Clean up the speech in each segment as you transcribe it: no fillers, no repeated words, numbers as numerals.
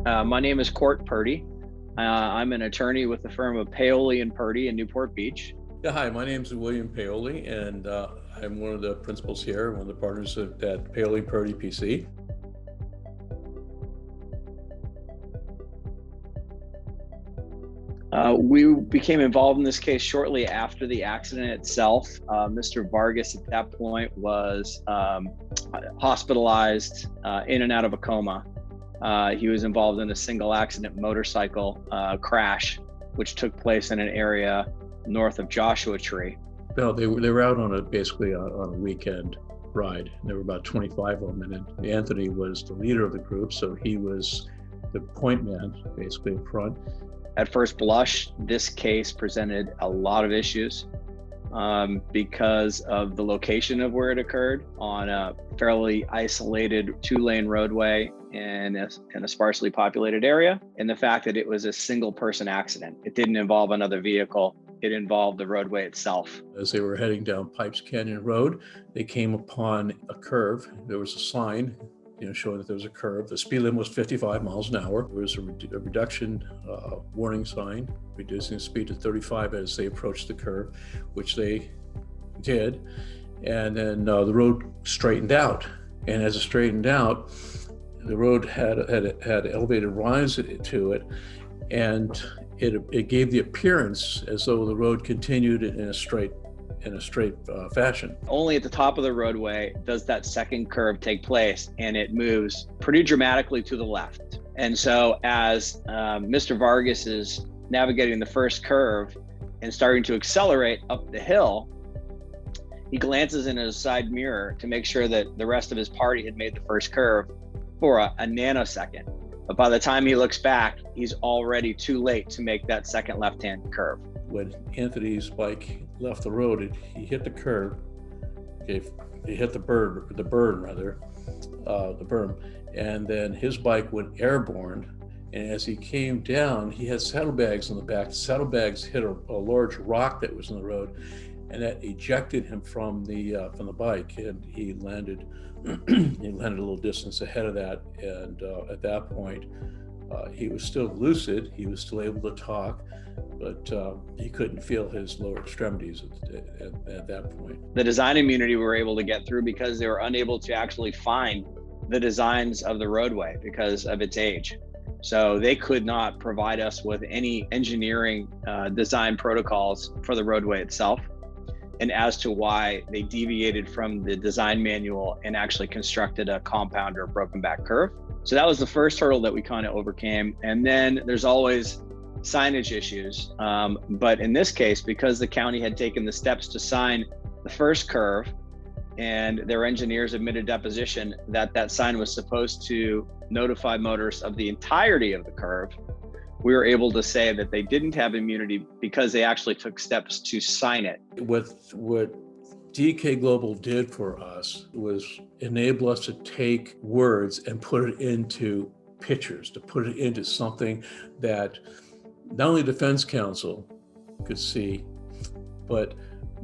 My name is Court Purdy. I'm an attorney with the firm of Paoli and Purdy in Newport Beach. Yeah, hi, my name is William Paoli, and I'm one of the principals here, one of the partners at Paoli Purdy PC. We became involved in this case shortly after the accident itself. Mr. Vargas at that point was hospitalized in and out of a coma. He was involved in a single accident motorcycle crash, which took place in an area north of Joshua Tree. No, they were out on a weekend ride. There were about 25 of them, and Anthony was the leader of the group, so he was the point man, basically in front. At first blush, this case presented a lot of issues because of the location of where it occurred on a fairly isolated 2-lane roadway in a sparsely populated area, and the fact that it was a single person accident. It didn't involve another vehicle. It involved the roadway itself. As they were heading down Pipes Canyon Road, they came upon a curve. There was a sign showing that there was a curve. The speed limit was 55 miles an hour. There was a reduction warning sign, reducing the speed to 35 as they approached the curve, which they did. And then the road straightened out. And as it straightened out, the road had elevated rise to it, and it gave the appearance as though the road continued in a straight fashion. Only at the top of the roadway does that second curve take place, and it moves pretty dramatically to the left. And so as Mr. Vargas is navigating the first curve and starting to accelerate up the hill, he glances in his side mirror to make sure that the rest of his party had made the first curve for a nanosecond. But by the time he looks back, he's already too late to make that second left-hand curve. When Anthony's bike left the road, he hit the curb. He hit the berm, and then his bike went airborne. And as he came down, he had saddlebags on the back. The saddlebags hit a large rock that was in the road, and that ejected him from the bike, and he landed. He landed a little distance ahead of that, and at that point, he was still lucid. He was still able to talk, but he couldn't feel his lower extremities at that point. The design immunity we were able to get through because they were unable to actually find the designs of the roadway because of its age. So they could not provide us with any engineering design protocols for the roadway itself, and as to why they deviated from the design manual and actually constructed a compound or broken back curve. So that was the first hurdle that we kind of overcame. And then there's always signage issues. But in this case, because the county had taken the steps to sign the first curve, and their engineers admitted deposition that sign was supposed to notify motorists of the entirety of the curve, we were able to say that they didn't have immunity because they actually took steps to sign it. What DK Global did for us was enable us to take words and put it into pictures, to put it into something that not only defense counsel could see, but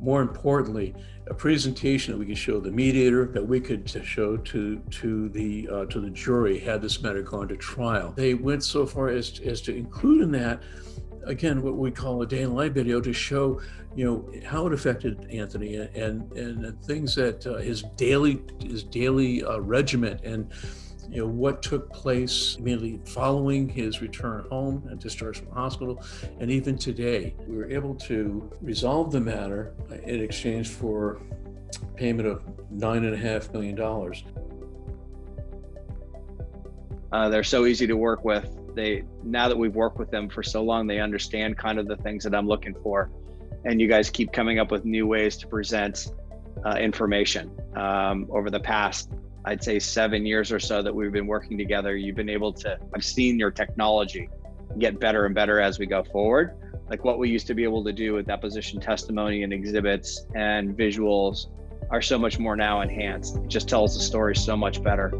more importantly, a presentation that we could show the mediator, that we could show to the jury had this matter gone to trial. They went so far as to include in that, again, what we call a day in the life video to show, how it affected Anthony and the things that his daily regimen and what took place immediately following his return home and discharge from the hospital. And even today, we were able to resolve the matter in exchange for payment of $9.5 million. They're so easy to work with. Now that we've worked with them for so long, they understand kind of the things that I'm looking for. And you guys keep coming up with new ways to present information. Over the past, I'd say 7 years or so that we've been working together, I've seen your technology get better and better as we go forward. Like what we used to be able to do with deposition testimony and exhibits and visuals are so much more now enhanced. It just tells the story so much better.